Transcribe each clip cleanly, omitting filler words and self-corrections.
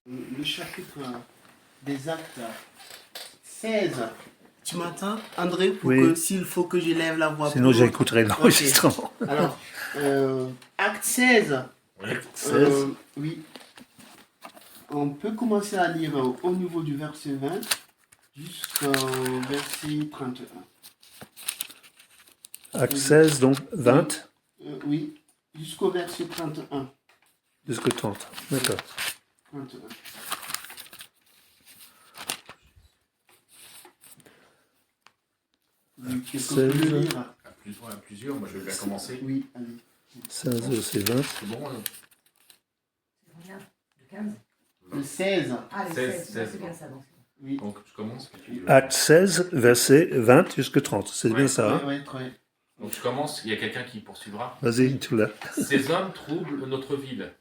Le chapitre des Actes 16. Tu m'entends, André, s'il faut que je lève la voix. Sinon, j'écouterai l'enregistrement. Okay. Alors, Acte 16. Acte 16. Oui. On peut commencer à lire au niveau du verset 20 jusqu'au verset 31. Acte 16, donc 20. Oui, jusqu'au verset 31. Jusqu'au 30, d'accord. 31. Plusieurs, moi je vais bien commencer. Oui, allez. 16, verset 20. C'est bon, Le 15. Le 16. Ah, le 16, c'est bien ça. Donc. Oui. Donc je commence. Acte 16, verset 20 jusqu'à 30. C'est bien ça, hein? Oui, très. Donc je commence, il y a quelqu'un qui poursuivra. Vas-y, tu l'as. Ces hommes troublent notre ville.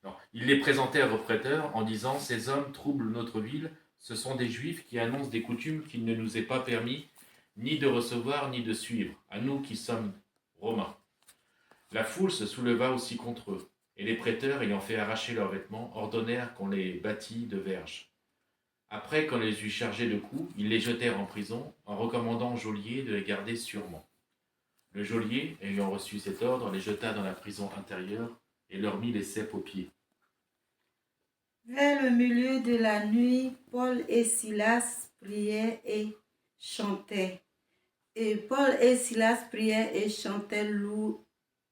Non. Ils les présentèrent aux prêteurs en disant: ces hommes troublent notre ville. Ce sont des Juifs qui annoncent des coutumes qu'il ne nous est pas permis ni de recevoir ni de suivre, à nous qui sommes Romains. La foule se souleva aussi contre eux, et les prêteurs, ayant fait arracher leurs vêtements, ordonnèrent qu'on les bâtît de verges. Après qu'on les eut chargés de coups, ils les jetèrent en prison, en recommandant au geôlier de les garder sûrement. Le geôlier, ayant reçu cet ordre, les jeta dans la prison intérieure et leur mit les ceps aux pieds. Vers le milieu de la nuit, Paul et Silas priaient et chantaient. Et Paul et Silas priaient et chantaient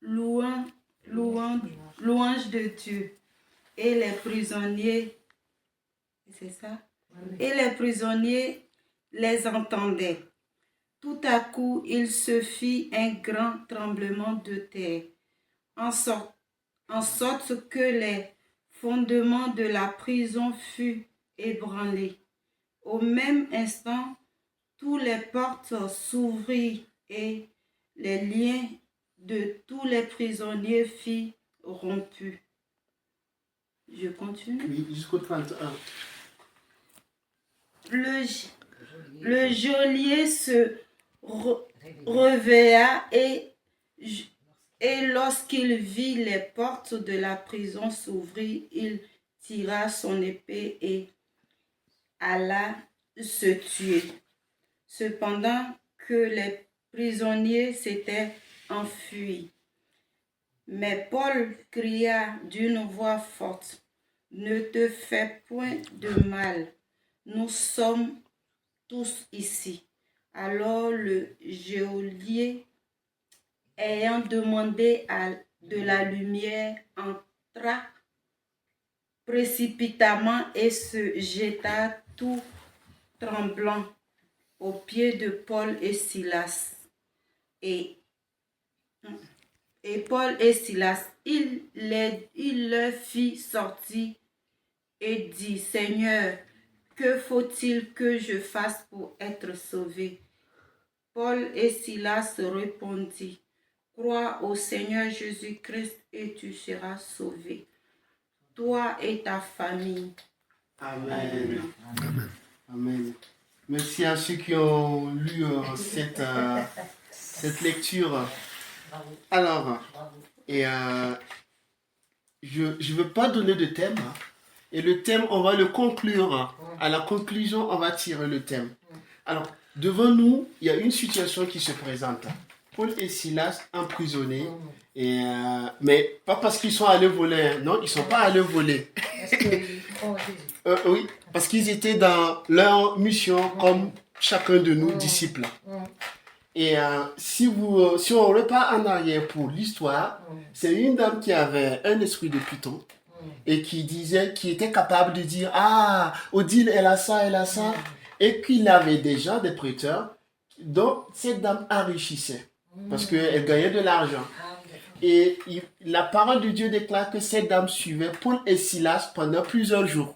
louange de Dieu. Et les prisonniers, c'est ça? Et les prisonniers les entendaient. Tout à coup, il se fit un grand tremblement de terre, en sorte que les fondements de la prison furent ébranlés. Au même instant, toutes les portes s'ouvrirent et les liens de tous les prisonniers furent rompus. Je continue. Oui, jusqu'au 31. Le geôlier se réveilla et lorsqu'il vit les portes de la prison s'ouvrir, il tira son épée et alla se tuer. Cependant que les prisonniers s'étaient enfuis. Mais Paul cria d'une voix forte: « Ne te fais point de mal, nous sommes tous ici. » Alors le geôlier, ayant demandé de la lumière, entra précipitamment et se jeta tout tremblant aux pieds de Paul et Silas. Et Paul et Silas, il leur fit sortir et dit: « Seigneur, que faut-il que je fasse pour être sauvé? » Paul et Silas répondirent: « Crois au Seigneur Jésus-Christ et tu seras sauvé, toi et ta famille. » Amen. Amen. Amen. Merci à ceux qui ont lu cette lecture. Alors, et je ne veux pas donner de thème. Et le thème, on va le conclure. À la conclusion, on va tirer le thème. Alors, devant nous, il y a une situation qui se présente. Paul et Silas emprisonnés. Mais pas parce qu'ils sont allés voler. Non, ils ne sont pas allés voler. Oui, parce qu'ils étaient dans leur mission comme chacun de nous, disciples. Et si on repart en arrière pour l'histoire, c'est une dame qui avait un esprit de python et qui était capable de dire: « Ah, Odile, elle a ça. » Et qu'il avait déjà des prêteurs dont cette dame enrichissait parce qu'elle gagnait de l'argent. Et la parole de Dieu déclare que cette dame suivait Paul et Silas pendant plusieurs jours.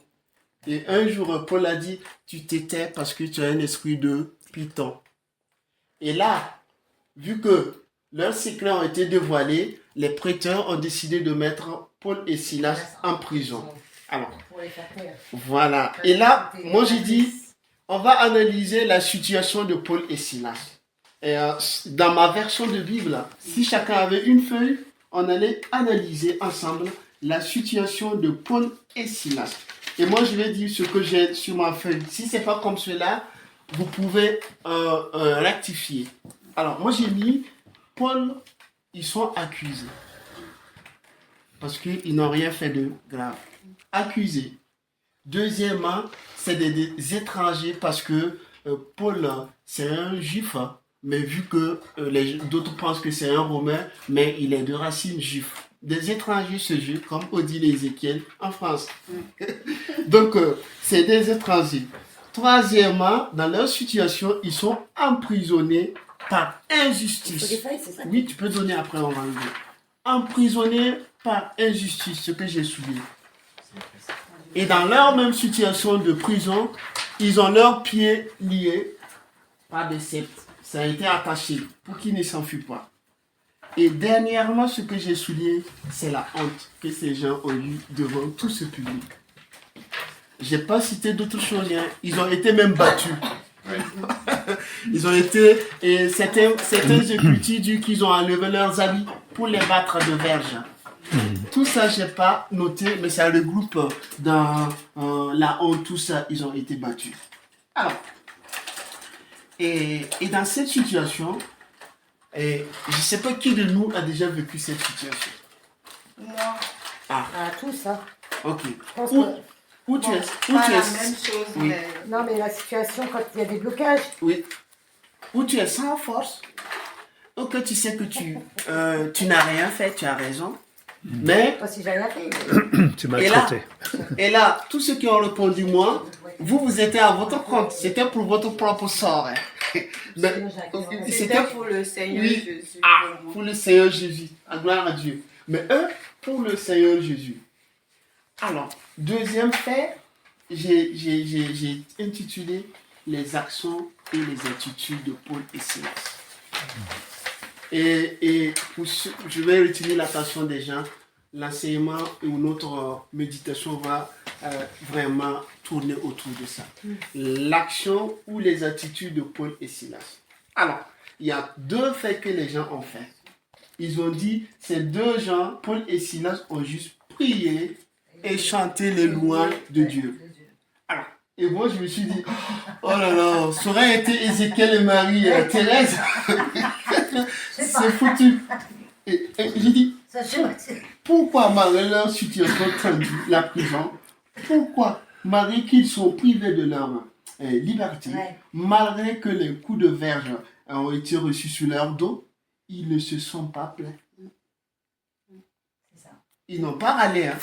Et un jour, Paul a dit: « Tu t'étais parce que tu as un esprit de python. » Et là, vu que leurs secrets ont été dévoilés, les prêteurs ont décidé de mettre Paul et Silas en prison. Alors, voilà. Et là, moi j'ai dit, on va analyser la situation de Paul et Silas. Et dans ma version de Bible, si chacun avait une feuille, on allait analyser ensemble la situation de Paul et Silas. Et moi, je vais dire ce que j'ai sur ma feuille. Si ce n'est pas comme cela, vous pouvez rectifier. Alors, moi, j'ai mis Paul, ils sont accusés. Parce qu'ils n'ont rien fait de grave. Accusés. Deuxièmement, c'est des étrangers parce que Paul, c'est un juif, hein, mais vu que d'autres pensent que c'est un romain, mais il est de racine juive. Des étrangers se juifs, comme Odile et Ézéchiel en France. Donc, c'est des étrangers. Troisièmement, dans leur situation, ils sont emprisonnés par injustice. Oui, tu peux donner après, on va le dire. Emprisonnés par injustice, ce que j'ai souligné. Et dans leur même situation de prison, ils ont leurs pieds liés par des sceptres. Ça a été attaché pour qu'ils ne s'enfuient pas. Et dernièrement, ce que j'ai souligné, c'est la honte que ces gens ont eue devant tout ce public. Je n'ai pas cité d'autres choses. Hein. Ils ont été même battus. Ouais. Ils ont été... Et certains exécutifs disent qu'ils ont enlevé leurs habits pour les battre de verge. Tout ça, je n'ai pas noté, mais ça regroupe dans la honte, tout ça, ils ont été battus. Alors, et dans cette situation, je ne sais pas qui de nous a déjà vécu cette situation. Moi, Tout ça. Ok. Je pense Où tu es? pas la même chose, Oui. mais Non, mais la situation, quand il y a des blocages, Oui. Où tu es sans force, ou que tu sais que tu n'as rien fait, tu as raison. Mais, pas si j'ai rien fait. Tu m'as Et là- traité. et là, tous ceux qui ont répondu moi, vous étiez à votre compte. C'était pour votre propre sort. Hein. Mais, c'était c'était pour le Seigneur Oui. Jésus. pour le Seigneur Jésus. À gloire à Dieu. Mais eux, pour le Seigneur Jésus. Alors, deuxième fait, j'ai intitulé les actions et les attitudes de Paul et Silas. Et je vais retenir l'attention des gens. L'enseignement ou notre méditation va vraiment tourner autour de ça. L'action ou les attitudes de Paul et Silas. Alors, il y a deux faits que les gens ont fait. Ils ont dit, ces deux gens, Paul et Silas, ont juste prié et chanté les louanges de Dieu. Alors, et moi je me suis dit, oh là là, ça aurait été Ézéchiel et Marie-Thérèse. C'est foutu. Et j'ai dit, Ça, je sais pas. pourquoi malgré leur situation tendue, la prison, pourquoi malgré qu'ils sont privés de leur liberté, Ouais. malgré que les coups de verge ont été reçus sur leur dos, ils ne se sont pas plaints. C'est ça. Ils n'ont pas râlé. Hein.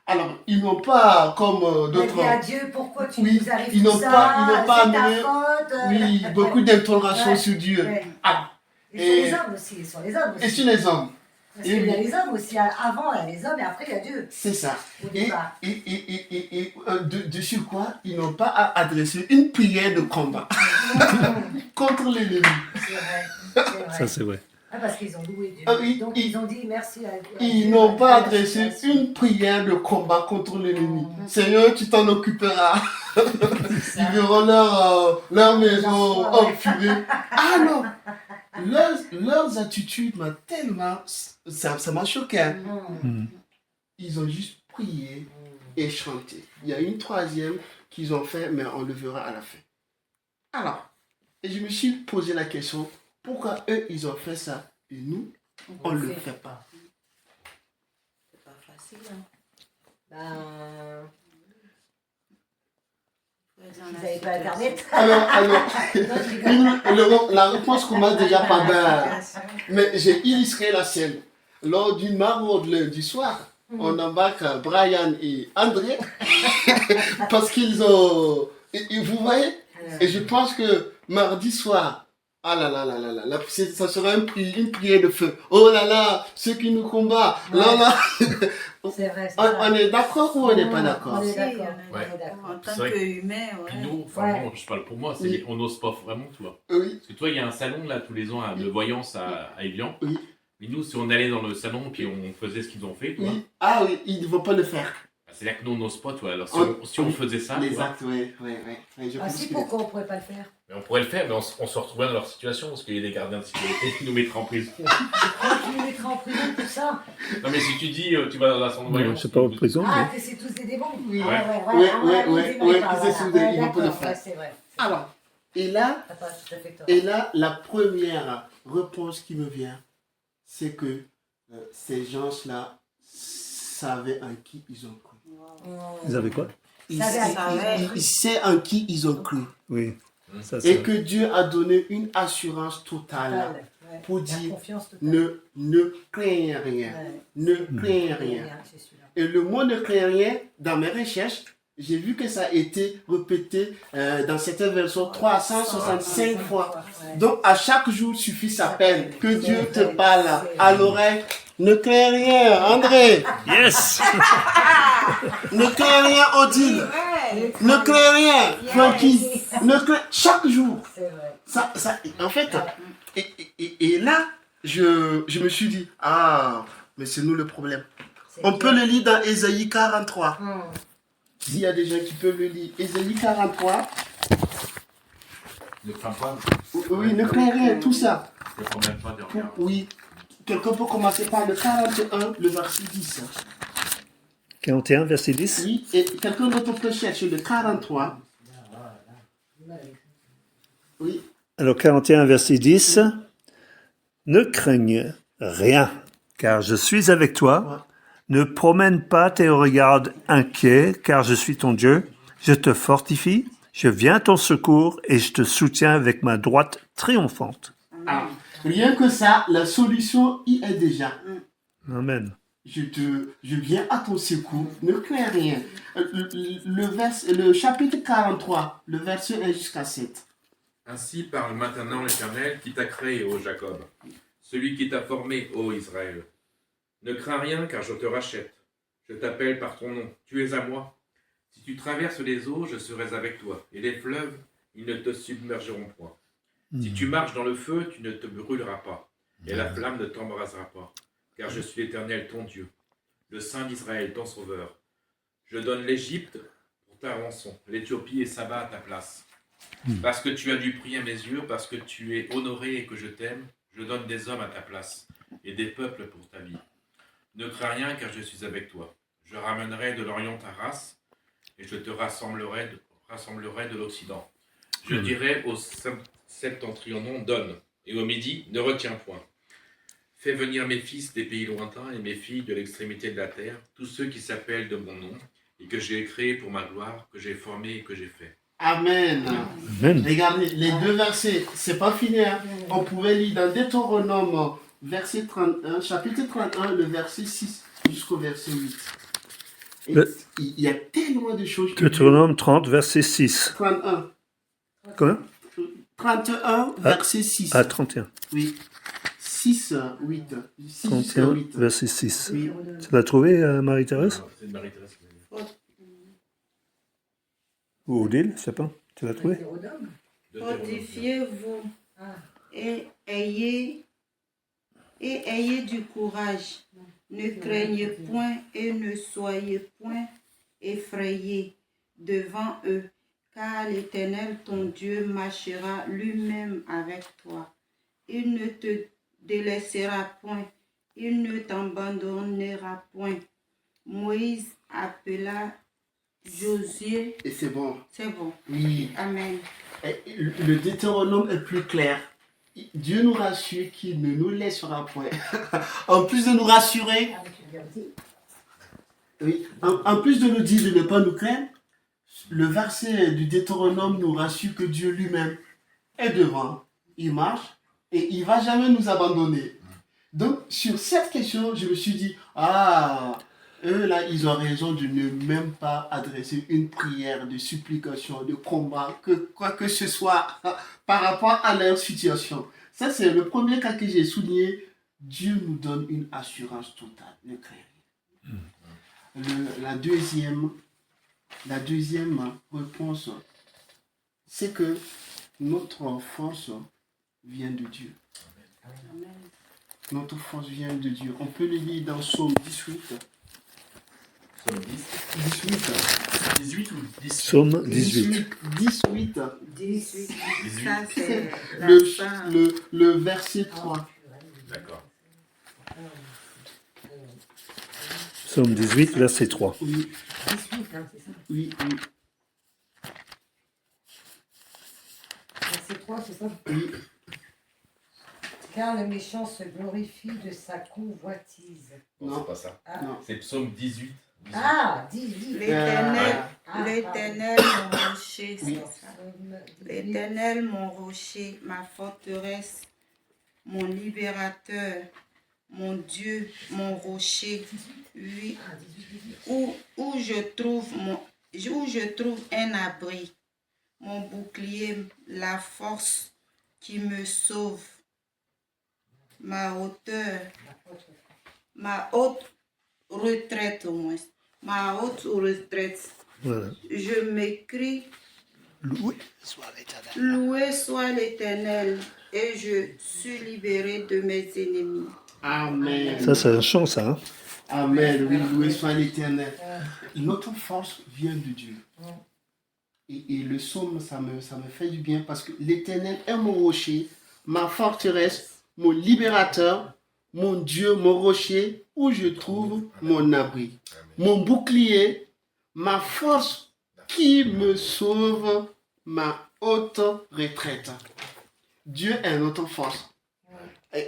Alors, ils n'ont pas, comme On a d'autres... dit à Dieu, pourquoi tu Oui, nous arrives ils tout n'ont ça, pas c'est ta amené- faute. Oui, beaucoup d'interrogations Ouais. sur Dieu. Ouais. Ah, Et sur les hommes aussi, sur les hommes aussi. et sur les hommes, Parce qu'il y a les hommes aussi. Avant, il y a les hommes et après, il y a Dieu. c'est ça. Au Et départ. dessus quoi, ils n'ont pas à adresser une prière de combat contre l'ennemi. C'est vrai. C'est vrai. Ça, c'est vrai. Ah, parce qu'ils ont loué Dieu. Ah oui, Donc ils ont dit merci à Dieu. Ils n'ont pas adressé une prière de combat contre l'ennemi. Seigneur, tu t'en occuperas. Ils verront leur maison enfumée. Ah non! Leurs attitudes m'ont tellement... Ça m'a choqué. Hein. Ils ont juste prié et chanté. Il y a une troisième qu'ils ont fait, mais on le verra à la fin. Alors, et je me suis posé la question, pourquoi eux, ils ont fait ça et nous, on ne le fait pas? c'est pas facile. Hein. Vous n'avez pas Internet. Alors, la réponse commence déjà par ben. Mais j'ai illustré la scène. Lors d'une maraude lundi soir, on embarque Brian et André parce qu'ils ont... Et vous voyez? Et je pense que mardi soir, ah là là là là là, ça sera une prière de feu. Oh là là, ceux qui nous combattent, là là. C'est vrai. On est d'accord ou on n'est pas d'accord? On est Si, d'accord. Ouais. On est d'accord. En tant C'est vrai. qu'humain, Puis ouais. nous, enfin Ouais. bon, je parle pour moi, Oui. on n'ose pas vraiment, tu vois. Oui, Parce que toi, il y a un salon là tous les ans de voyance à Évian. Oui. Mais nous, si on allait dans le salon puis on faisait ce qu'ils ont fait, tu vois. oui. Ah oui, ils ne vont pas le faire. C'est-à-dire que nous, on n'ose pas, toi. Alors, si On- on faisait ça, Les tu vois, actes, oui. Je Ah pense si, que- pourquoi on pourrait pas le faire? mais on pourrait le faire, mais on se retrouverait dans leur situation, parce qu'il y a des gardiens de sécurité qui nous mettraient en prison. Pourquoi tu nous mettras en prison pour ça? Non, mais si tu dis, tu vas dans la centre de Non, voyance, c'est pas en prison. Ah, mais- que c'est tous des démons? Oui. Ah Ouais. Ouais, c'est sous des- ils vont pas le faire. C'est vrai. Alors, et là, T'as pas tout à fait tort. Et là, la première réponse qui me vient, c'est que ces gens-là savaient en qui ils ont cru. Ils avaient quoi? Ils Savaient en qui savaient en qui ils ont cru. Oui. Ça, Et c'est... que Dieu a donné une assurance totale Total, ouais. pour La dire confiance totale. ne craignez rien. Ouais. Ne craignez rien. C'est celui-là. Et le mot ne craignez rien, dans mes recherches, j'ai vu que ça a été répété dans certaines versions 365 fois. Ouais. Donc, à chaque jour suffit sa peine. Que Dieu te parle à l'oreille. Ne crains rien, André. Yes! Ne crains rien, Odile. Ne crains rien, Francky. Ne crains... Chaque jour. C'est vrai. En fait, et là, je me suis dit, ah, mais c'est nous le problème. C'est On bien. peut le lire dans Ésaïe 43. Hum. S'il y a des gens qui peuvent le lire. Ésaïe 43. ne crains pas, Oui, ne crains rien, tout ça. ne prends même pas de regard. Oui. Quelqu'un peut commencer par le 41, le verset 10. 41, verset 10. Oui, et quelqu'un d'autre peut chercher le 43. Oui. Alors, 41, verset 10. Ne craigne rien, car je suis avec toi. Ne promène pas tes regards inquiets, car je suis ton Dieu. Je te fortifie, je viens à ton secours et je te soutiens avec ma droite triomphante. Alors, rien que ça, la solution y est déjà. Amen. Je viens à ton secours, ne crains rien. Le chapitre 43, le verset 1 jusqu'à 7. Ainsi parle maintenant l'Éternel qui t'a créé, ô Jacob, celui qui t'a formé, ô Israël. Ne crains rien, car je te rachète. Je t'appelle par ton nom, tu es à moi. Si tu traverses les eaux, je serai avec toi, et les fleuves, ils ne te submergeront point. Si tu marches dans le feu, tu ne te brûleras pas, et la flamme ne t'embrasera pas, car je suis l'Éternel ton Dieu, le Saint d'Israël ton Sauveur. Je donne l'Égypte pour ta rançon, l'Éthiopie et Saba à ta place. Parce que tu as du prix à mes yeux, parce que tu es honoré et que je t'aime, je donne des hommes à ta place, et des peuples pour ta vie. Ne crains rien, car je suis avec toi. Je ramènerai de l'Orient ta race, et je te rassemblerai de l'Occident. Je dirai au septentrion, donne, et au midi, ne retiens point. Fais venir mes fils des pays lointains et mes filles de l'extrémité de la terre, tous ceux qui s'appellent de mon nom, et que j'ai créés pour ma gloire, que j'ai formé et que j'ai fait. Amen. Amen. Regardez, les deux versets, c'est pas fini. Hein. On pouvait lire dans Deutéronome, verset 31, chapitre 31, le verset 6 jusqu'au verset 8. Et il y a tellement de choses. Deutéronome 30, verset 6. 31. Quoi? 31, verset 6. Ah, 31. Oui. 6, 8. 6, 31, 8. verset 6. Oui. Tu l'as trouvé, Marie-Thérèse? C'est de Marie-Thérèse qui l'a dit. Ou Odile, je sais pas. Tu l'as trouvé? Deutéronome. Fortifiez-vous Ah. et ayez du courage. Ne craignez point et ne soyez point effrayés devant eux, car l'Éternel ton Dieu marchera lui-même avec toi. Il ne te délaissera point, il ne t'abandonnera point. Moïse appela Josué. Et c'est bon. C'est bon. Oui. Amen. Et le Deutéronome est plus clair. Dieu nous rassure qu'il ne nous laissera point. En plus de nous rassurer, Ah, mais tu l'as dit. oui, en plus de nous dire de ne pas nous craindre, le verset du Deutéronome nous rassure que Dieu lui-même est devant. Il marche et il ne va jamais nous abandonner. Donc, sur cette question, je me suis dit, eux là, ils ont raison de ne même pas adresser une prière de supplication, de combat, que quoi que ce soit par rapport à leur situation. Ça, c'est le premier cas que j'ai souligné. Dieu nous donne une assurance totale. Ne craignez rien. La deuxième réponse, c'est que notre force vient de Dieu. Notre force vient de Dieu. On peut le lire dans Psaume 18. Psaume 10. 18 ou 10? Psaume 18. 18. 18. 18. Ça, c'est la Le, fin. le verset 3. D'accord. Psaume 18, verset 3. Oui, 18, hein, c'est ça. oui, oui. Verset 3, c'est ça. Oui. Car le méchant se glorifie de sa convoitise. Non, Non. c'est pas ça. Ah, Non. C'est psaume 18. 18. ah 18. L'éternel, Ah, l'éternel, mon rocher, c'est Oui. ça. L'éternel, mon rocher, ma forteresse, mon libérateur, mon Dieu, mon rocher, oui, Ah, 18. où je trouve un abri, mon bouclier, la force qui me sauve, ma hauteur, ma haute retraite au moins, ma haute retraite. Voilà. Je m'écris, Loué soit l'Éternel. loué soit l'Éternel, et je suis libéré de mes ennemis. Amen. Ça, c'est un chant, ça. Hein? Amen. Oui, loué soit l'Éternel. Notre force vient de Dieu. Et le psaume, ça me fait du bien parce que l'Éternel est mon rocher, ma forteresse, mon libérateur, mon Dieu, mon rocher, où je trouve mon abri. Mon bouclier, ma force qui me sauve, ma haute retraite. Dieu est notre force.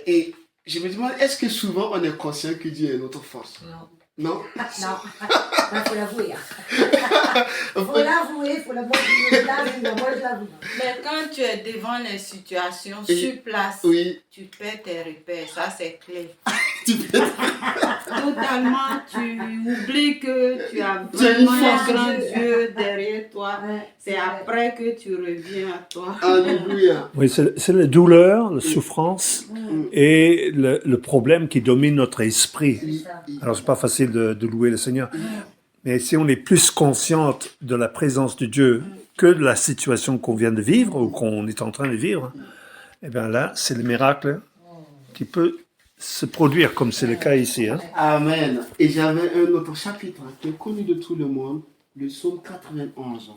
Et je me demande, est-ce que souvent on est conscient que Dieu est notre force? Non. Non? Non. Il faut l'avouer. Faut l'avouer, faut l'avouer. Moi, je l'avoue. Mais quand tu es devant les situations Et- sur place, Oui. tu perds tes repères, ça c'est clair. Tu peux- Totalement, tu oublies que tu as Tu as une vraiment un force. grand Dieu derrière toi. Ouais, C'est après que tu reviens à toi. Alléluia. Oui, c'est la douleur, la souffrance Mm. et le problème qui domine notre esprit. Oui. Alors, c'est pas facile de louer le Seigneur. Mais si on est plus consciente de la présence de Dieu que de la situation qu'on vient de vivre ou qu'on est en train de vivre, eh bien là, c'est le miracle qui peut se produire, comme c'est le cas ici. Hein. Amen. Et j'avais un autre chapitre qui est connu de tout le monde, le psaume 91.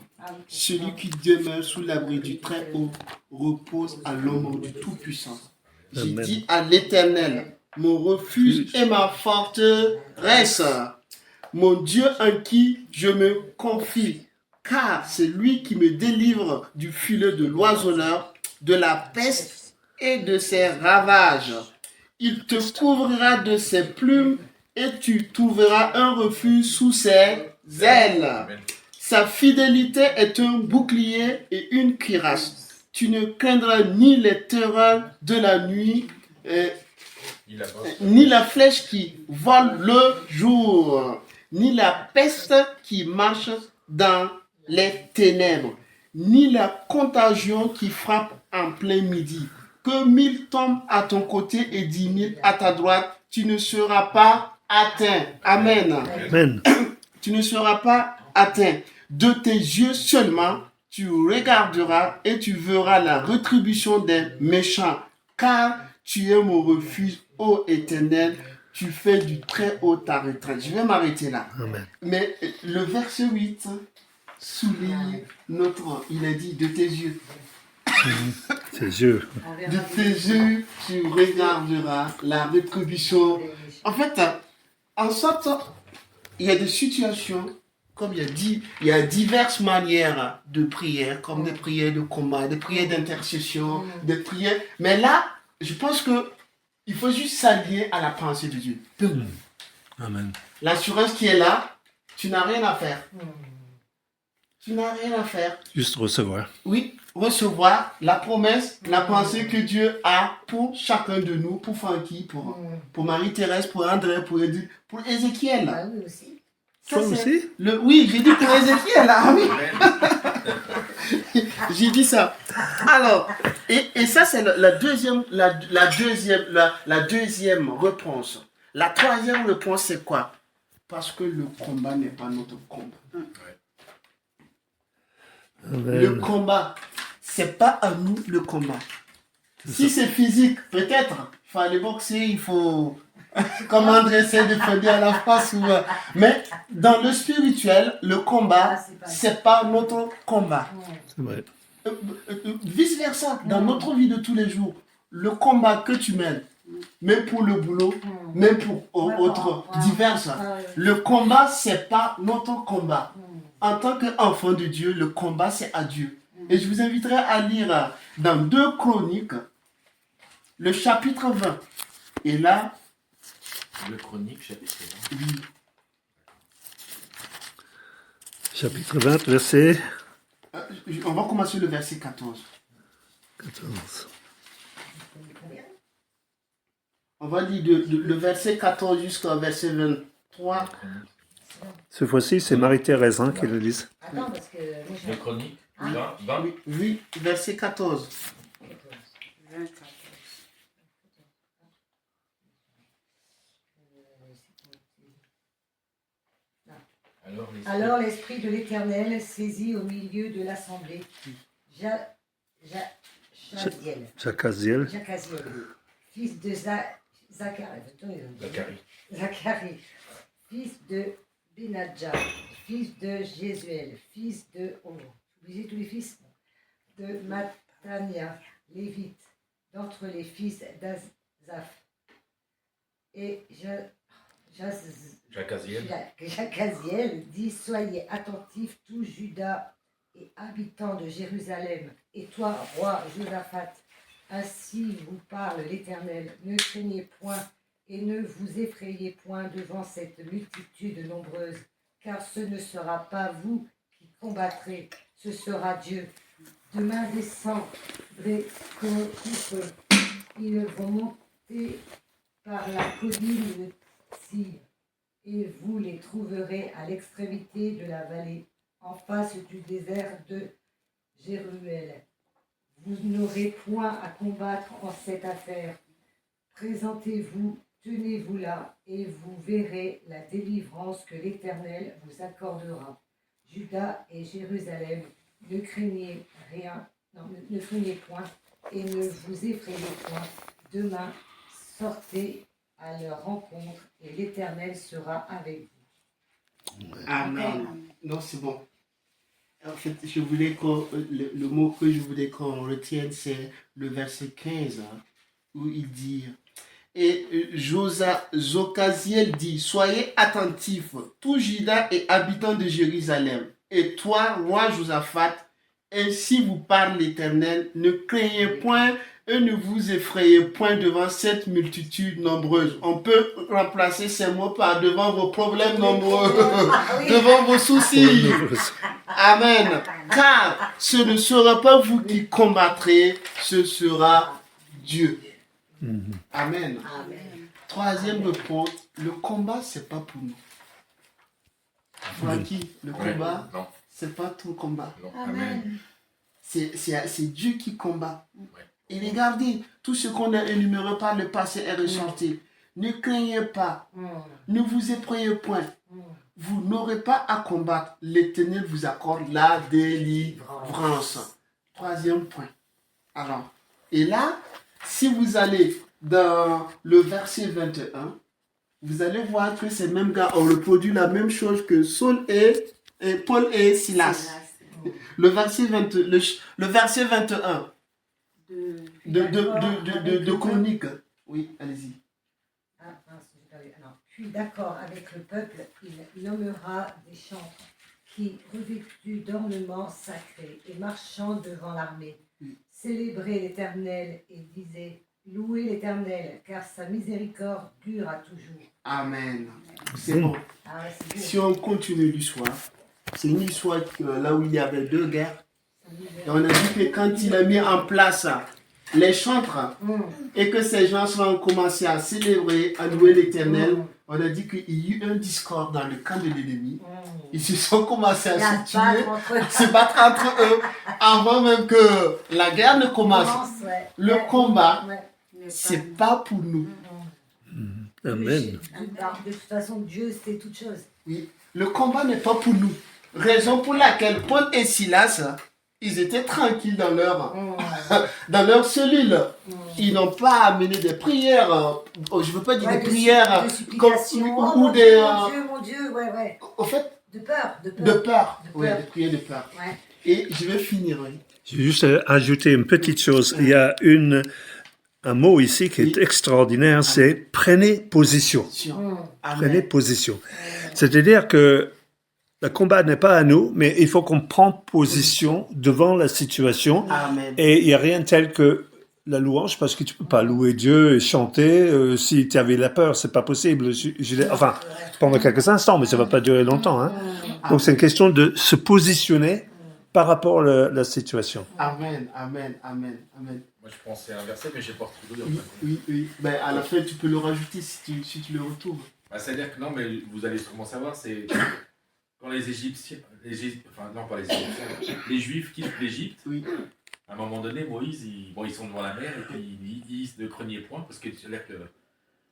Celui qui demeure sous l'abri du Très-Haut repose à l'ombre du Tout-Puissant. J'ai Amen. dit à l'Éternel, mon refuge et ma forteresse, mon Dieu en qui je me confie, car c'est lui qui me délivre du filet de l'oiseleur, de la peste et de ses ravages. Il te couvrira de ses plumes et tu trouveras un refuge sous ses ailes. Amen. Sa fidélité est un bouclier et une cuirasse. Tu ne craindras ni les terreurs de la nuit, Il a pas. ni la flèche qui vole le jour, ni la peste qui marche dans les ténèbres, ni la contagion qui frappe en plein midi. Que 1000 tombent à ton côté et 10 000 à ta droite, tu ne seras pas atteint. Amen. Amen. Tu ne seras pas atteint. De tes yeux seulement, tu regarderas et tu verras la rétribution des méchants. Car tu es mon refuge, ô Éternel, tu fais du très haut ta retraite. Je vais m'arrêter là. Amen. Mais le verset 8 souligne il a dit de tes yeux. C'est Dieu. De tes yeux, tu regarderas la rétribution. En fait, en sorte, il y a des situations, comme il y a diverses manières de prière, comme des prières de combat, des prières d'intercession, des prières. Mais là, je pense que il faut juste s'allier à la pensée de Dieu. Amen. L'assurance qui est là, tu n'as rien à faire. Tu n'as rien à faire. Juste recevoir. Oui, recevoir la promesse, la pensée que Dieu a pour chacun de nous, pour Francky, pour Marie-Thérèse, pour André, pour Edith, pour Ézéchiel. Ah oui, aussi. Ça, Toi c'est aussi? Oui, j'ai dit pour Ézéchiel. Ah oui, Amen. j'ai dit ça. Alors, et ça c'est la deuxième réponse. La troisième réponse c'est quoi? Parce que le combat n'est pas notre combat. Le Amen. combat, c'est pas à nous le combat. Si c'est physique, peut-être, il faut aller boxer, il faut, comme André essaie de faire à la face. Mais dans le spirituel, le combat, c'est pas notre combat. C'est vrai. Vice versa, dans notre vie de tous les jours, le combat que tu mènes, même pour le boulot, même pour autres diverses, le combat, c'est pas notre combat. En tant qu'enfant de Dieu, le combat, c'est à Dieu. Et je vous inviterai à lire dans 2 Chroniques, le chapitre 20. Et là, Le Chronique, chapitre 20. oui, Chapitre 20, verset on va commencer le verset 14. 14. On va lire le verset 14 jusqu'au verset 23. Cette fois-ci, c'est Marie-Thérèse qui le lise. Attends, parce que moi j'ai. Le Chronique, 20. Oui, oui, verset 14. Alors l'Esprit de l'Éternel saisit au milieu de l'assemblée Jacaziel, Jacaziel, fils de Zacharie, fils de Benadja, fils de Jésuel, fils de... Oh, oubliez tous les fils de Matania, lévite, d'entre les fils d'Azaph. Et Jacaziel dit, soyez attentifs, tous Juda et habitants de Jérusalem, et toi, roi Josaphat, ainsi vous parle l'Éternel, ne craignez point et ne vous effrayez point devant cette multitude nombreuse, car ce ne sera pas vous qui combattrez, ce sera Dieu. Demain descendrez comme coupe, ils vont monter par la colline de Sire, et vous les trouverez à l'extrémité de la vallée, en face du désert de Jéruel. Vous n'aurez point à combattre en cette affaire. Présentez-vous, tenez-vous là, et vous verrez la délivrance que l'Éternel vous accordera. Juda et Jérusalem, ne craignez rien, ne craignez point, et ne vous effrayez point. Demain, sortez à leur rencontre, et l'Éternel sera avec vous. Amen. Non, c'est bon. En fait, je voulais le mot que je voulais qu'on retienne, c'est le verset 15, où il dit, et Jocaziel dit, soyez attentifs, tous Juda et habitants de Jérusalem, et toi, roi Josaphat, ainsi vous parle l'Éternel, ne craignez point et ne vous effrayez point devant cette multitude nombreuse. On peut remplacer ces mots par devant vos problèmes nombreux, devant vos soucis. Amen. Car ce ne sera pas vous qui combattrez, ce sera Dieu. Amen. Troisième point, le combat, c'est pas pour nous. Francky, le combat, Non. c'est pas ton combat. Non. Amen. C'est Dieu qui combat. Et regardez, tout ce qu'on a énuméré par le passé est ressorti. Ne craignez pas, ne vous effrayez point. Vous n'aurez pas à combattre. L'Éternel vous accorde la délivrance. Troisième point. Alors, et là, si vous allez dans le verset 21, vous allez voir que ces mêmes gars ont reproduit la même chose que Saul et Paul et Silas. Le verset 21 de Chronique. Oui, allez-y. Puis d'accord avec le peuple, il nommera des chantres qui, revêtus d'ornements sacrés et marchant devant l'armée, célébraient l'Éternel et disaient, louez l'Éternel, car sa miséricorde dure à toujours. Amen. C'est bon. Ah ouais, c'est beau. Si on continue l'histoire, c'est une histoire là où il y avait 2 guerres. Et on a dit que quand il a mis en place les chantres et que ces gens ont commencé à célébrer, à louer l'Éternel, on a dit qu'il y a eu un discorde dans le camp de l'ennemi. Ils se sont commencés à se tuer, à se battre entre eux, avant même que la guerre ne commence. Le combat, c'est pas pour nous. Amen. De toute façon, Dieu sait toutes choses. Oui, le combat n'est pas pour nous. Raison pour laquelle Paul et Silas ils étaient tranquilles dans leur cellule. Ils n'ont pas amené des prières, je ne veux pas dire des prières, de supplication. ou Mon des... Dieu, mon Dieu, ouais. En fait, De peur. de peur. Oui, des prières de peur. Ouais. Et je vais finir. Oui. Je vais juste ajouter une petite chose. Il y a un mot ici qui est extraordinaire, c'est prenez position. Prenez position. C'est-à-dire que le combat n'est pas à nous, mais il faut qu'on prenne position devant la situation. Amen. Et il n'y a rien tel que la louange, parce que tu peux pas louer Dieu et chanter si tu avais la peur, c'est pas possible. Enfin, pendant quelques instants, mais ça va pas durer longtemps. Hein. Donc c'est une question de se positionner par rapport à la situation. Amen. Moi, je pensais à un verset, mais j'ai pas retrouvé. Oui. Ben, à la fin, tu peux le rajouter si tu le retrouves. Bah, c'est-à-dire que non, mais vous allez sûrement savoir, c'est quand les Égyptiens, enfin non pas les Égyptiens, les Juifs quittent l'Égypte. Oui. À un moment donné, Moïse, ils sont devant la mer et puis ils ne craignent point parce que c'est-à-dire que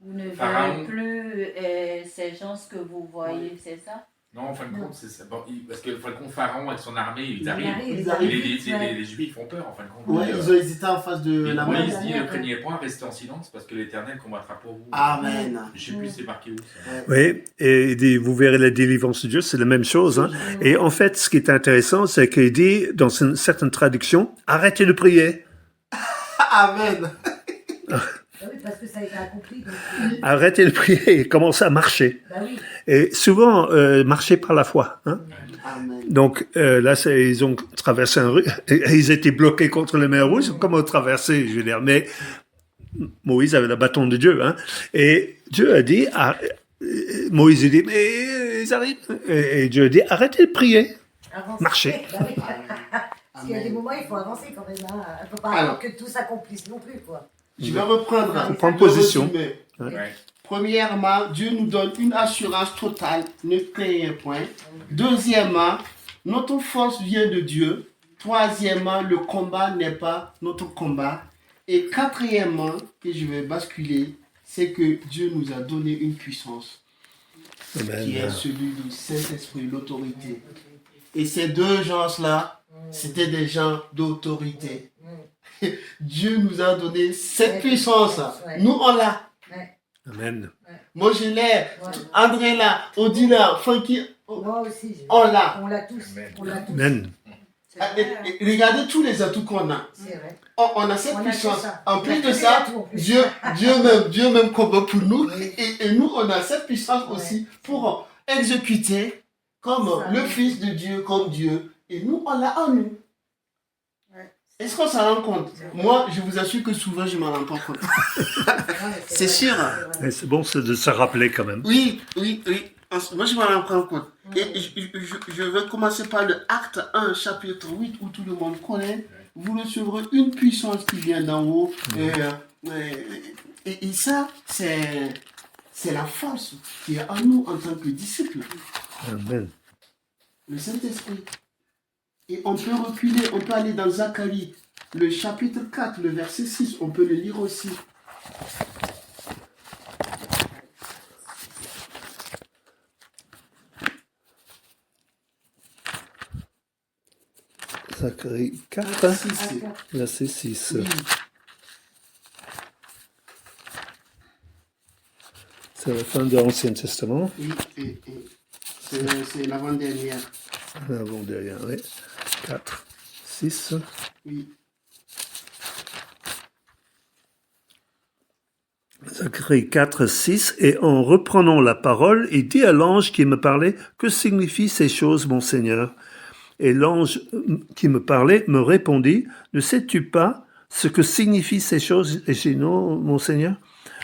Vous ne Pharaon. verrez plus ces gens que vous voyez, c'est ça? Non, en fin de compte, c'est ça. Bon, parce que en fin de compte, Pharaon avec son armée, ils arrivent. Ils arrivent. Les Juifs font peur en fin de compte. Ouais, ils ont hésité en face de Et la mer. Moïse dit ne craignez point, restez en silence parce que l'Éternel combattra pour vous. Amen. Je sais plus c'est marqué où ça. Oui, et il dit, vous verrez la délivrance de Dieu, c'est la même chose. Hein. Et en fait, ce qui est intéressant, c'est qu'il dit, dans une certaine traduction, arrêtez de prier. Amen. Oui, parce que ça a été accompli. Donc... Arrêtez de prier et commencez à marcher. Bah oui. Et souvent, marcher par la foi. Hein. Amen. Donc là, ils ont traversé un rue, et ils étaient bloqués contre les mers rouges. Comment traverser, je veux dire. Mais Moïse avait le bâton de Dieu. Hein. Et Dieu a dit, Moïse a dit, mais ils arrivent. Et Dieu a dit, arrêtez de prier. Avancer. Marcher. Bah oui. Parce qu'il y a des moments, il faut avancer quand même. Hein. Il ne faut pas attendre que tout s'accomplisse non plus, quoi. Je vais reprendre. Faut prendre position. Ouais. Premièrement, Dieu nous donne une assurance totale, ne craignez point. Deuxièmement, notre force vient de Dieu. Troisièmement, le combat n'est pas notre combat. Et quatrièmement, et je vais basculer, c'est que Dieu nous a donné une puissance qui est celui du Saint-Esprit, l'autorité. Et ces deux gens-là, c'était des gens d'autorité. Dieu nous a donné cette puissance. Nous, on l'a. Amen. Moi, je l'ai. André l'a. Audi l'a. Frankie, Moi aussi. on l'a. On l'a tous. On l'a tous. Amen. Et regardez tous les atouts qu'on a. C'est vrai. On a cette On a puissance. tout ça. En On plus a de tous ça, les atouts, en plus. Dieu même combat pour nous. Oui. Et nous, on a cette puissance aussi pour exécuter comme Ça, le oui. Fils de Dieu, comme Dieu. Et nous, on l'a en nous. Est-ce qu'on s'en rend compte? Moi, je vous assure que souvent, je m'en rends pas compte. C'est vrai. sûr. Mais c'est bon de se rappeler quand même. Oui. Moi, je m'en rends compte. Et je vais commencer par le Acte 1, chapitre 8, où tout le monde connaît. Vous recevrez une puissance qui vient d'en haut. Et ça, c'est la force qui est en nous en tant que disciples. Amen. Le Saint-Esprit. Et on peut reculer, on peut aller dans Zacharie, le chapitre 4, le verset 6. On peut le lire aussi. Zacharie 4, 6. verset 6. Oui. C'est la fin de l'Ancien Testament. Oui, c'est l'avant-dernière. Avant derrière, oui. 4, 6. Oui. Zacharie 4, 6. Et en reprenant la parole, il dit à l'ange qui me parlait, que signifient ces choses, mon Seigneur? Et l'ange qui me parlait me répondit, ne sais-tu pas ce que signifient ces choses? Et j'ai dit, non, mon Seigneur.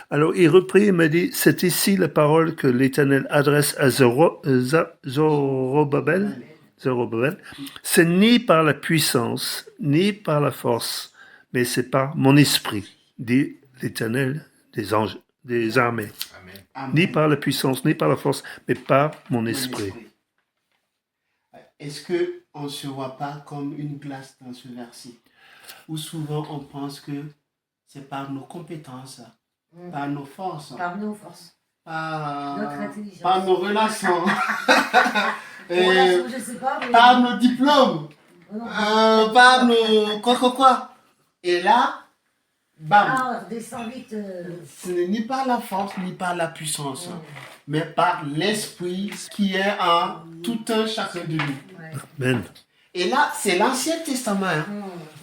Alors il reprit et m'a dit, c'est ici la parole que l'Éternel adresse à Zorobabel. C'est ni par la puissance, ni par la force, mais c'est par mon esprit, dit l'Éternel des anges, des armées. Amen. Amen. Ni par la puissance, ni par la force, mais par mon Mon esprit. Est-ce qu'on ne se voit pas comme une glace dans ce verset? Où souvent on pense que c'est par nos compétences, par nos forces, Par nos forces. Notre intelligence. par nos relations, Pour la chose, je sais pas, mais... par nos diplômes. parle quoi. Et là, bam. Ah, descend vite. Ce n'est ni par la force, ni par la puissance, mais par l'esprit qui est en tout un chacun de nous. Ouais. Amen. Et là, c'est l'Ancien Testament. Hein.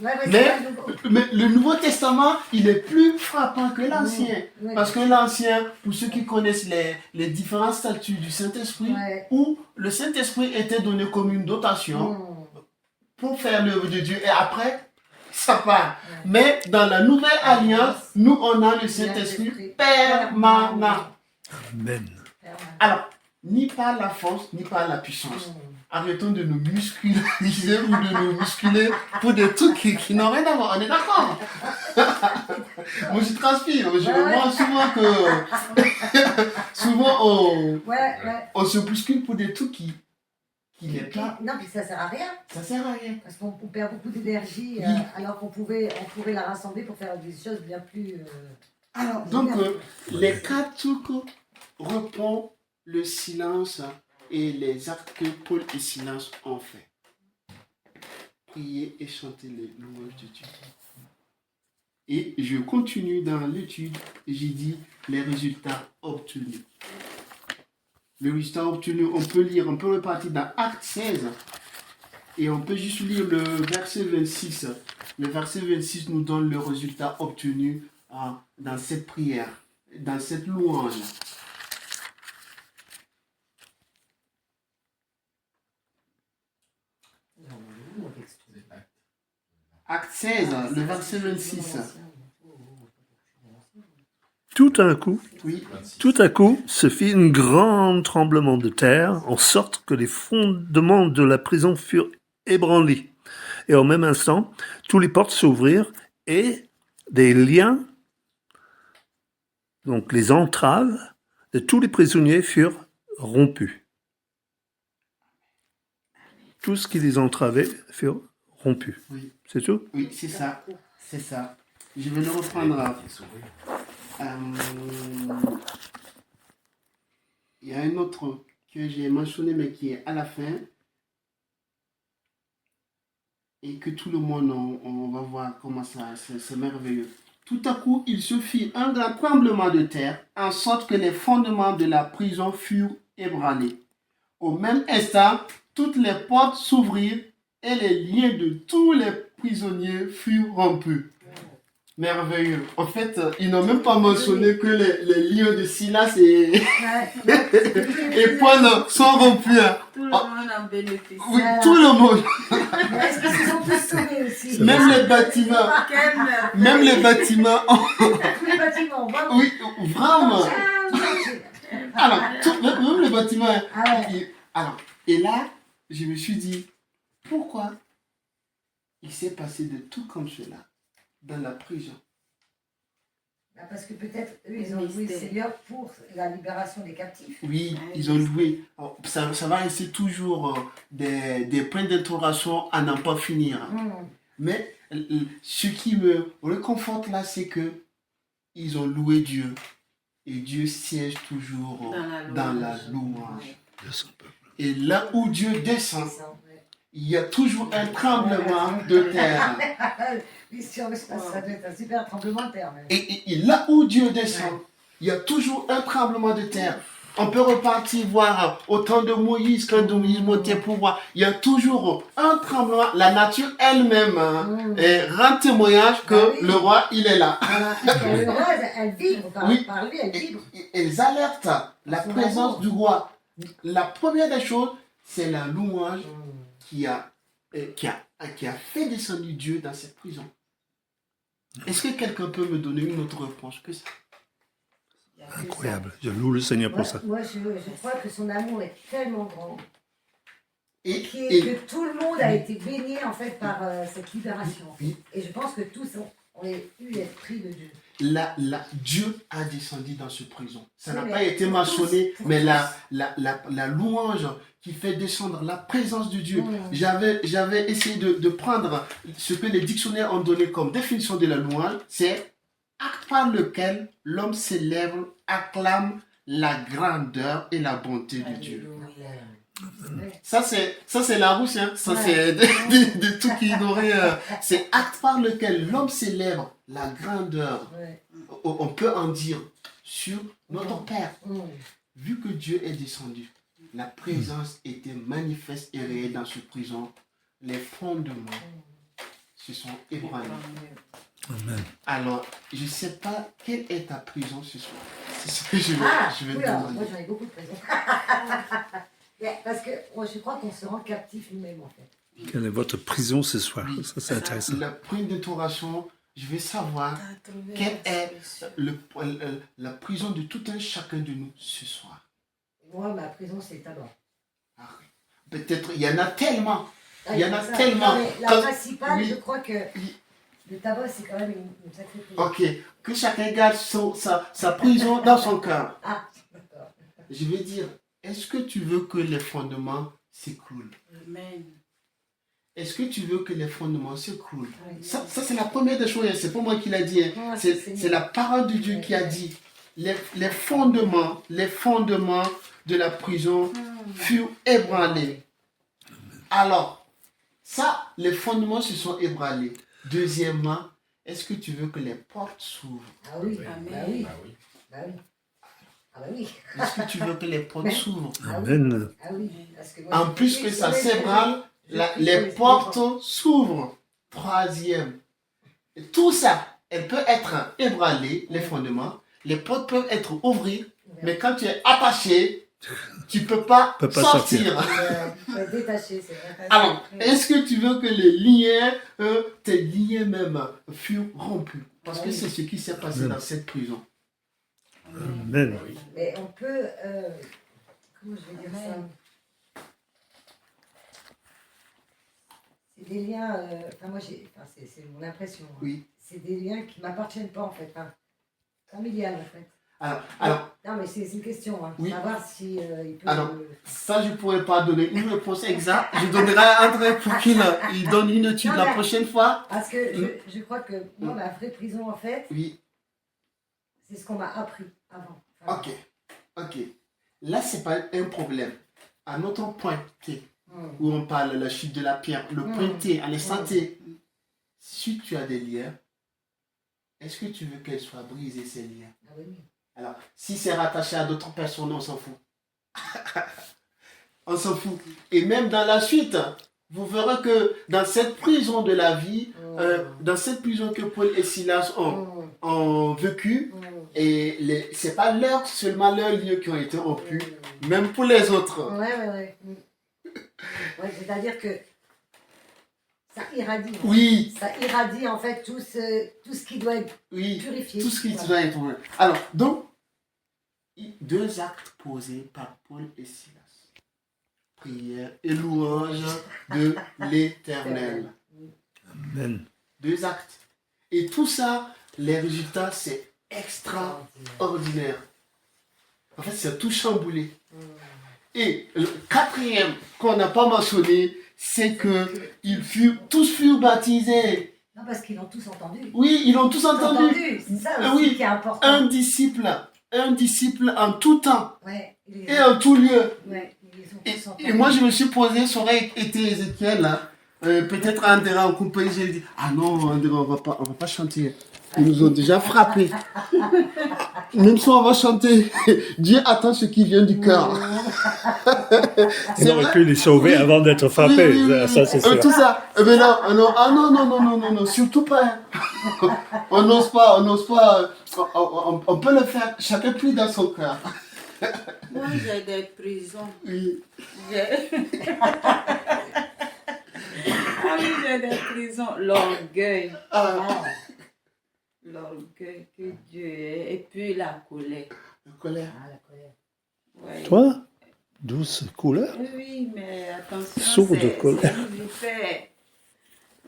Ouais, Mais, c'est pas nouveau. mais le Nouveau Testament, il est plus frappant que l'Ancien. Ouais. Parce que l'Ancien, pour ceux qui connaissent les différents statuts du Saint-Esprit, Ouais. où le Saint-Esprit était donné comme une dotation pour faire l'œuvre de Dieu. Et après, ça part. Ouais. Mais dans la Nouvelle Alliance, nous, on a le Saint-Esprit permanent. Amen. Alors, ni par la force, ni par la puissance. Arrêtons de nous musculariser ou de nous musculer pour des trucs qui n'ont rien à voir. On est d'accord? Moi, je transpire. Je vois souvent que... souvent, on se bouscule pour des trucs qui n'est pas... Non, puis ça sert à rien. Ça sert à rien. Parce qu'on perd beaucoup d'énergie, alors qu'on pourrait la rassembler pour faire des choses bien plus... Alors, donc, les 4 trucs reprend le silence et les actes que Paul et Silas ont fait. Prier et chanter les louanges de Dieu. Et je continue dans l'étude et j'ai dit les résultats obtenus. Les résultats obtenus, on peut repartir dans Acte 16 et on peut juste lire le verset 26. Le verset 26 nous donne le résultat obtenu dans cette prière, dans cette louange. Acte 16, le verset 26. Tout à coup, Oui. Tout à coup, se fit un grand tremblement de terre, en sorte que les fondements de la prison furent ébranlés. Et au même instant, tous les portes s'ouvrirent et des liens, donc les entraves de tous les prisonniers furent rompus. Tout ce qui les entravait furent rompus. Oui. C'est tout? Oui, c'est ça. C'est ça. Je vais le reprendre. Il y a un autre que j'ai mentionné, mais qui est à la fin. Et que tout le monde, on va voir comment ça, c'est merveilleux. Tout à coup, il se fit un grand tremblement de terre, en sorte que les fondements de la prison furent ébranlés. Au même instant, toutes les portes s'ouvrirent et les liens de tous les prisonniers furent rompus. Merveilleux. En fait, ils n'ont même pas mentionné que les liens de Silas et Paul sont rompus. Tout le monde en bénéficie. Oui, tout le monde. Est-ce qu'ils se sont tous sauvés aussi? Même les bâtiments. Quelle merveille. Même les bâtiments. Tous les bâtiments, vraiment. Oui, vraiment. Alors, Ah même les bâtiments. ouais. Et là, je me suis dit, pourquoi il s'est passé de tout comme cela dans la prison? Parce que peut-être eux, ils ont loué le Seigneur pour la libération des captifs. Oui, ils ont loué. Ça va rester toujours des points d'interrogation à n'en pas finir. Mais ce qui me réconforte là, c'est que ils ont loué Dieu. Et Dieu siège toujours dans la louange. Et là où Dieu descend, il y a toujours un tremblement de terre. Oui, sûr, ça doit être un super tremblement de terre. Et là où Dieu descend, il y a toujours un tremblement de terre. On peut repartir voir au temps de Moïse, quand Moïse montait pour voir. Il y a toujours un tremblement. La nature elle-même rend témoignage que le roi, il est là. Le roi, elle vibre par lui, elle vibre. Elles alertent la présence du roi. La première des choses, c'est la louange qui a fait descendre Dieu dans cette prison. Est-ce que quelqu'un peut me donner une autre réponse que ça? Incroyable. Je loue le Seigneur pour ça. Moi, je crois que son amour est tellement grand Et que tout le monde a été béni en fait par cette libération. Et je pense que tous ont eu l'esprit de Dieu. Dieu a descendu dans ce prison. Ça n'a pas été mentionné, mais la louange qui fait descendre la présence de Dieu. J'avais essayé de prendre ce que les dictionnaires ont donné comme définition de la louange, c'est acte par lequel l'homme célèbre, acclame la grandeur et la bonté de Dieu. Ça, c'est la rousse, hein. Ça, c'est de tout qui aurait. C'est acte par lequel l'homme célèbre la grandeur. Ouais. On peut en dire sur notre Père. Mm. Vu que Dieu est descendu, la présence était manifeste et réelle dans cette prison. Les fondements se sont ébranlés. Amen. Alors, je ne sais pas quelle est ta prison ce soir. C'est ce que je vais te Oula, demander. moi j'en ai beaucoup de présents. Parce que moi, je crois qu'on se rend captif nous-mêmes en fait. Quelle est votre prison ce soir? Oui. Ça, c'est intéressant. La prime d'interrogation, je veux savoir quelle est la prison de tout un chacun de nous ce soir. Moi, ma prison, c'est le tabac. Ah oui. Peut-être, il y en a tellement. Ah, Il y en a ça. tellement. Non, mais la Quand- principale, oui. je crois que le tabac, c'est quand même une sacrée prison. Ok, que chacun garde sa prison dans son cœur. Ah, d'accord. Je vais dire, est-ce que tu veux que les fondements s'écroulent? Amen. Est-ce que tu veux que les fondements s'écroulent? Oui. Ça c'est la première des choses, c'est pas moi qui l'a dit. Hein. Ah, C'est la parole de Dieu qui a dit. Les fondements de la prison furent ébranlés. Alors, ça, les fondements se sont ébranlés. Deuxièmement, est-ce que tu veux que les portes s'ouvrent? Ah oui, Amen. bah oui, Ah oui. bah oui. Ah bah oui, Est-ce que tu veux que les portes s'ouvrent? Amen. ah oui. Parce que moi, En je- plus que ça je- s'ébranle, je- les portes s'ouvrent. Troisième, tout ça, elle peut être ébranlée, les fondements. Les portes peuvent être ouvertes, mais quand tu es attaché, tu ne peux pas, Peut pas sortir. Faut être détaché, c'est vrai. Alors, est-ce que tu veux que les liens, tes liens même, furent rompus? Parce que c'est ce qui s'est passé dans cette prison. Amen. Ah oui. Mais on peut. Comment je vais dire ça? C'est des liens. Enfin, moi, c'est mon impression. Hein. Oui. C'est des liens qui ne m'appartiennent pas, en fait. Hein. Familial, en fait. Alors, Non, mais c'est une question. Hein. Oui. Savoir si il peut. Alors, ça, je ne pourrais pas donner une réponse exacte. Je donnerai à André pour qu'il il donne une étude Non, la mais- prochaine fois. Parce que je crois que moi, ma vraie prison, en fait, Oui, c'est ce qu'on m'a appris avant. Enfin, ok. Là, c'est pas un problème. À notre point T, hum, où on parle de la chute de la pierre, le point T, à l'instant T, si tu as des liens, est-ce que tu veux qu'elles soient brisées, ces liens? ah oui, oui. Alors, si c'est rattaché à d'autres personnes, on s'en fout. On s'en fout. Et même dans la suite, vous verrez que dans cette prison de la vie, dans cette prison que Paul et Silas ont vécu, et c'est pas seulement leurs lieux qui ont été rompus, même pour les autres. Ouais. Ouais, c'est-à-dire que ça irradie. Oui, Ça irradie en fait tout ce qui doit être oui, purifié. tout ce qui Voilà. doit être. Alors, donc, 2 actes posés par Paul et Silas. Prière et louange de l'Éternel. Amen. 2 actes. Et tout ça, les résultats, c'est extraordinaire. En fait, c'est tout chamboulé. Et le 4e qu'on n'a pas mentionné, c'est que tous furent baptisés. Non, parce qu'ils l'ont tous entendu. Oui, ils l'ont tous entendu. C'est ça Ah aussi oui, qui est important. Un disciple en tout temps Ouais, et en tout lieu. ouais, ils ont Et, tous entendu. et moi, je me suis posé, ça aurait été Ézéchiel, là. Peut-être André en compagnie, j'ai dit, ah non, André, on va pas chanter. Ils nous ont déjà frappés. Même si on va chanter, Dieu attend ce qui vient du cœur. Il aurait pu les sauver avant d'être frappé. Ça, c'est sûr. Tout ça. Mais non, surtout pas. On n'ose pas. On peut le faire, chacun prie dans son cœur. Moi, j'ai des prisons. Oui. J'ai des prisons. L'orgueil. Ah, L'orgueil que Dieu est. Et puis la colère. la colère. Ah, la colère. Ouais. Toi, douce couleur. Oui, mais attention. Sourd de colère. c'est une vie faite.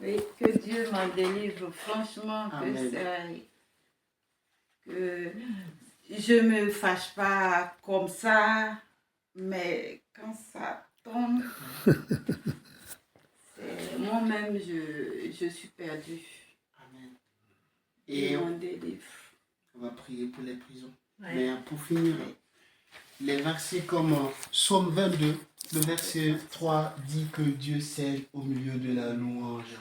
Oui, que Dieu m'en délivre. Franchement, Amen. que je me fâche pas comme ça, mais quand ça tombe, moi-même, je suis perdue. Amen. Et Dieu m'en délivre. on va prier pour les prisons. Mais pour finir, les versets comme Psaume 22, Le verset 3 dit que Dieu scelle au milieu de la louange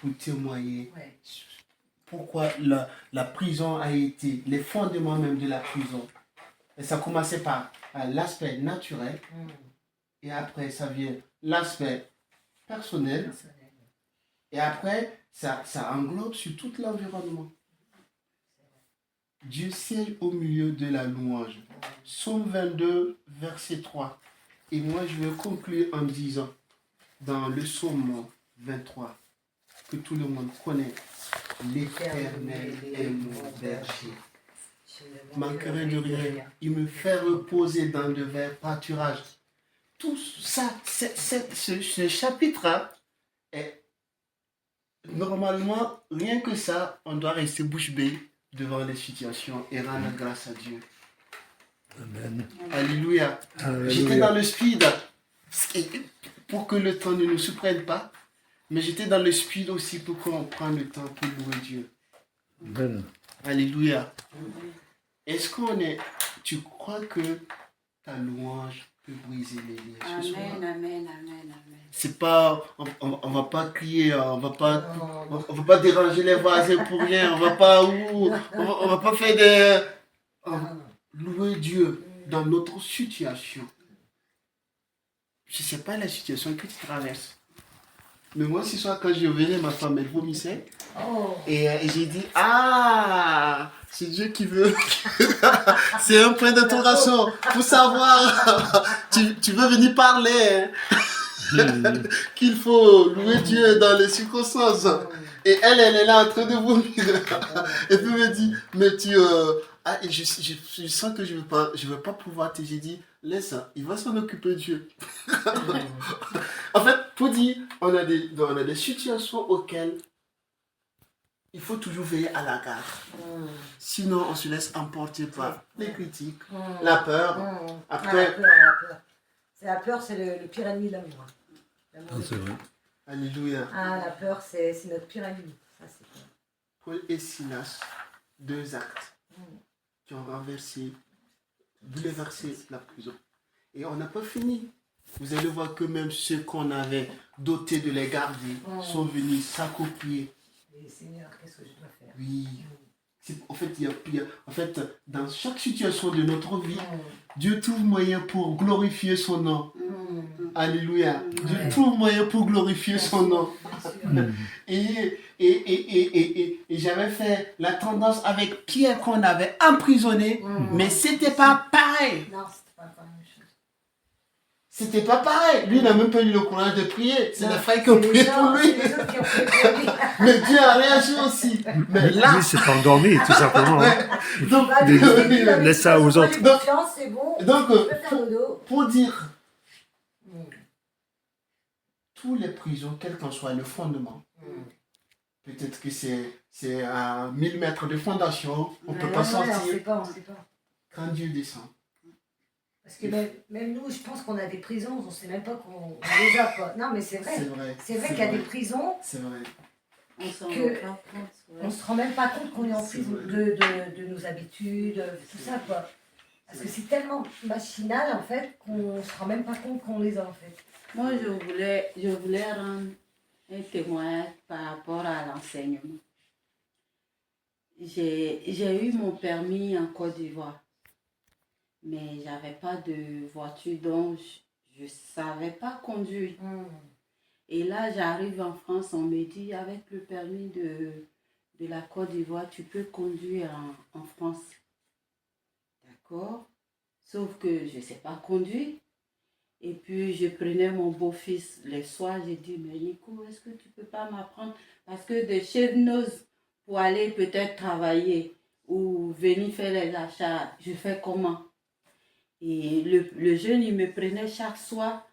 pour témoigner Ouais. pourquoi la prison a été, les fondements même de la prison. Et ça commençait par l'aspect naturel et après ça vient l'aspect personnel et après ça englobe sur tout l'environnement. Dieu scelle au milieu de la louange. Psaume 22, verset 3. Et moi, je vais conclure en disant, dans le psaume 23, que tout le monde connaît, l'Éternel est mon berger. Je ne manquerai de rien. Il me fait reposer dans de verts pâturages. Tout ça, ce chapitre est normalement, rien que ça, on doit rester bouche bée devant les situations et rendre grâce à Dieu. Amen. Alléluia. Alléluia. J'étais dans le speed pour que le temps ne nous surprenne pas, mais j'étais dans le speed aussi pour qu'on prenne le temps pour louer Dieu. Amen. Alléluia. Est-ce qu'on est... Tu crois que ta louange peut briser les liens ce soir? Amen, amen, amen, amen. C'est pas... On va pas crier, on va pas déranger les voisins pour rien, on va pas faire des... Louer Dieu dans notre situation. Je ne sais pas la situation que tu traverses. Mais moi, ce soir, quand je venais, ma femme, elle vomissait. Et j'ai dit, ah, c'est Dieu qui veut. C'est un point d'interrogation pour savoir. tu veux venir parler. Qu'il faut louer Dieu dans les circonstances. Et elle est là en train de vomir. Et puis elle me dit, mais tu... et je sens que je vais pas pouvoir te... J'ai dit, laisse ça, il va s'en occuper Dieu. En fait, pour dire, on a des situations auxquelles il faut toujours veiller à la garde. Sinon, on se laisse emporter par les critiques, la peur. Après, La peur, c'est le pire ennemi de l'amour. Ah, c'est vrai. alléluia. La peur, c'est notre pire ennemi. Ça, c'est clair. Paul et Silas, 2 actes qui ont bouleversé la prison. Et on n'a pas fini. Vous allez voir que même ceux qu'on avait dotés de les garder sont venus s'accoupler. Et Seigneur, qu'est-ce que je dois faire? Oui. En fait, dans chaque situation de notre vie, Dieu trouve moyen pour glorifier son nom. Alléluia. Dieu trouve moyen pour glorifier son nom. Et j'avais fait la tendance avec Pierre qu'on avait emprisonné, mais c'était pas pareil. Non, c'était pas la même chose. C'était pas pareil. Lui, il n'a même pas eu le courage de prier. C'est les frères qui ont prié pour lui. C'est les autres qui ont prié pour lui. Mais Dieu a réagi aussi. Mais là, Lui, s'est endormi, tout simplement. Hein. donc, Laisse ça aux autres. C'est bon. donc, Je peux faire dodo. pour dire, tous les prisons, quel qu'en soit le fondement, peut-être que c'est à 1000 mètres de fondation, on ne peut pas sortir. On sait pas. Quand Dieu descend. Parce que même nous, je pense qu'on a des prisons, on ne sait même pas qu'on les a pas. Non, mais c'est vrai. C'est vrai qu'il y a des prisons. C'est vrai. On s'en Que- rend pas compte. On ne se rend même pas compte qu'on est en C'est prison vrai. de nos habitudes, tout ça, quoi. Parce que c'est tellement machinal, en fait, qu'on ne se rend même pas compte qu'on les a, en fait. Moi, je voulais rendre un témoignage par rapport à l'enseignement. J'ai eu mon permis en Côte d'Ivoire, mais je n'avais pas de voiture, donc je ne savais pas conduire. Et là, j'arrive en France, on me dit, avec le permis de la Côte d'Ivoire, tu peux conduire en France. D'accord? Sauf que je ne sais pas conduire. Et puis, je prenais mon beau-fils les soirs, j'ai dit, mais Nico, est-ce que tu ne peux pas m'apprendre? Parce que de chez nous, pour aller peut-être travailler ou venir faire les achats, je fais comment? Et le jeune, il me prenait chaque soir.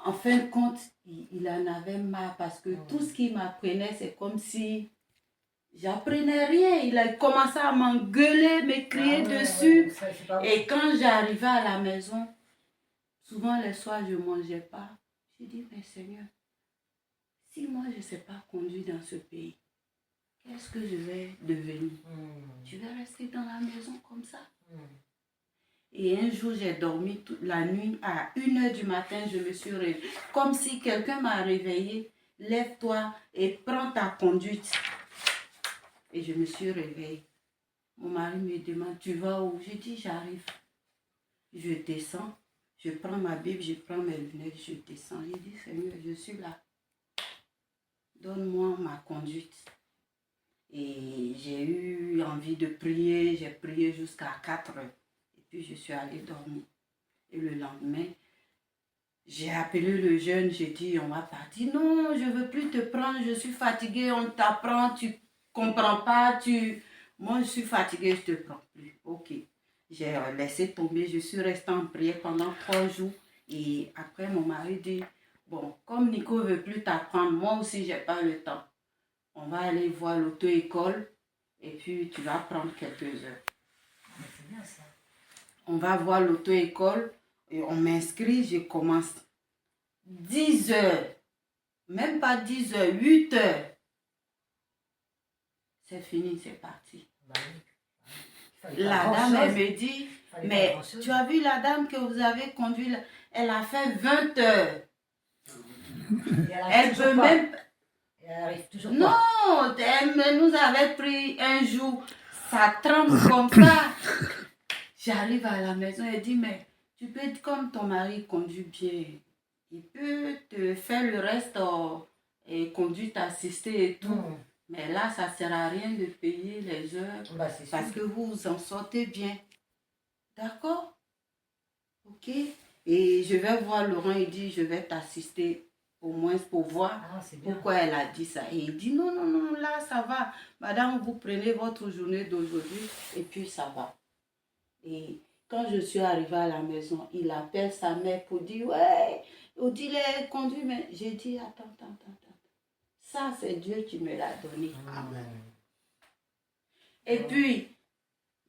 En fin de compte, il en avait marre parce que tout ce qu'il m'apprenait, c'est comme si j'apprenais rien. Il a commencé à m'engueuler, me crier dessus. Et quand j'arrivais à la maison, souvent les soirs, je ne mangeais pas. J'ai dit, mais Seigneur, si moi je ne sais pas conduire dans ce pays, qu'est-ce que je vais devenir? Je vais rester dans la maison comme ça. Et un jour, j'ai dormi toute la nuit. À 1h du matin, je me suis réveillée. Comme si quelqu'un m'a réveillée. Lève-toi et prends ta conduite. Et je me suis réveillée. Mon mari me demande, tu vas où? Je dis, j'arrive. Je descends. Je prends ma Bible, je prends mes lunettes, je descends. Je dis, Seigneur, je suis là. Donne-moi ma conduite. Et j'ai eu envie de prier. J'ai prié jusqu'à 4 heures. Et puis, je suis allée dormir. Et le lendemain, j'ai appelé le jeune. J'ai dit, on va partir. Non, je ne veux plus te prendre. Je suis fatiguée. On t'apprend. Tu ne comprends pas. Moi, je suis fatiguée. Je ne te prends plus. Ok. J'ai laissé tomber. Je suis restée en prière pendant 3 jours. Et après, mon mari dit, bon, comme Nico ne veut plus t'apprendre, moi aussi, je n'ai pas le temps. On va aller voir l'auto-école et puis tu vas prendre quelques heures. C'est bien ça. On va voir l'auto-école et on m'inscrit, je commence 10 heures. Même pas 10 heures, 8 heures. C'est fini, c'est parti. Bah oui. La dame, elle me dit, mais tu as vu la dame que vous avez conduite, elle a fait 20 heures. Elle peut même... Elle arrive toujours Non, pas. elle nous avait pris un jour, ça tremble comme ça. J'arrive à la maison et dit, mais tu peux être comme ton mari conduit bien. Il peut te faire le reste et conduite assistée et tout. Mais là, ça ne sert à rien de payer les heures Bah, c'est sûr. parce que vous vous en sortez bien. D'accord? Ok. Et je vais voir Laurent, il dit, je vais t'assister au moins pour voir Ah, c'est bien. pourquoi elle a dit ça. Et il dit, non, non, non, là, ça va. Madame, vous prenez votre journée d'aujourd'hui et puis ça va. Et quand je suis arrivée à la maison, il appelle sa mère pour dire, ouais, Odile est conduit, mais j'ai dit, attends. Ça, c'est Dieu qui me l'a donné. Amen. Et puis,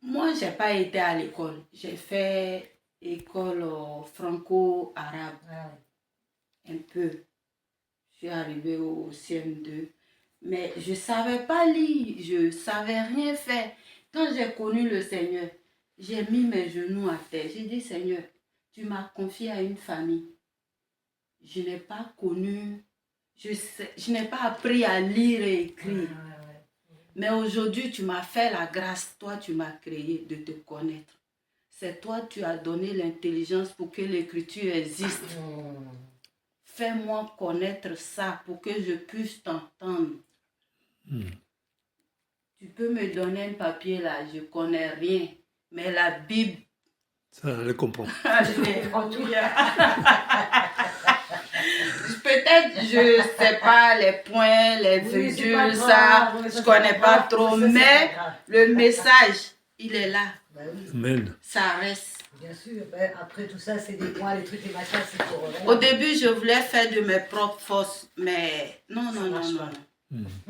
moi, je n'ai pas été à l'école. J'ai fait école franco-arabe, Ah, un peu. Je suis arrivée au CM2. Mais je ne savais pas lire, je ne savais rien faire. Quand j'ai connu le Seigneur, j'ai mis mes genoux à terre. J'ai dit, Seigneur, tu m'as confié à une famille. Je n'ai pas connu, je n'ai pas appris à lire et écrire. Mais aujourd'hui, tu m'as fait la grâce. Toi, tu m'as créé de te connaître. C'est toi, tu as donné l'intelligence pour que l'écriture existe. Fais-moi connaître ça pour que je puisse t'entendre. Tu peux me donner un papier là, je ne connais rien. Mais la Bible, Ça, elle comprend. alléluia. Peut-être, je ne sais pas les points, les virgules, ça, je ne connais pas trop. Mais le message, il est là. bah oui, Amen. Ça reste. bien sûr. Ben, après tout ça, c'est des points, les trucs, les machins, c'est pour rien. Au début, je voulais faire de mes propres forces, mais non.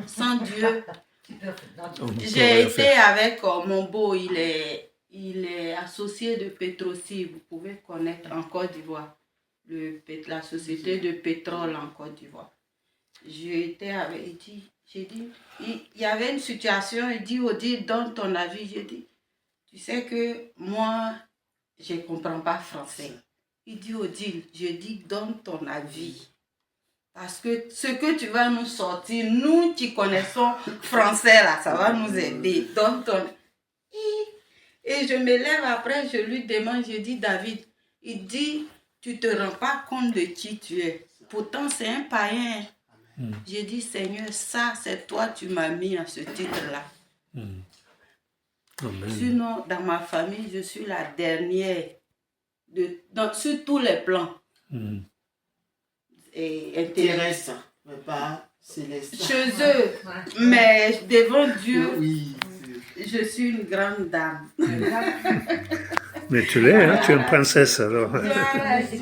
Sans Dieu. Tu peux- non, tu- On peut J'ai rien été faire. avec mon beau, il est associé de Petrosi, vous pouvez connaître en Côte d'Ivoire, la société de pétrole en Côte d'Ivoire. J'ai été avec, il y avait une situation, il dit, Odile, donne ton avis. J'ai dit, tu sais que moi, je ne comprends pas français. Il dit, Odile, je dis, donne ton avis. Parce que ce que tu vas nous sortir, nous qui connaissons français, là, ça va nous aider. Donne ton... Et je me lève après, je lui demande, je dis, David, il dit, tu ne te rends pas compte de qui tu es. Pourtant, c'est un païen. J'ai dit, Seigneur, ça, c'est toi, tu m'as mis à ce titre-là. Amen. Sinon, dans ma famille, je suis la dernière sur tous les plans. Et Terrestre, mais pas céleste. chez eux, mais devant Dieu, Oui. je suis une grande dame. Mais tu l'es, hein, tu es une princesse alors. Ouais, c'est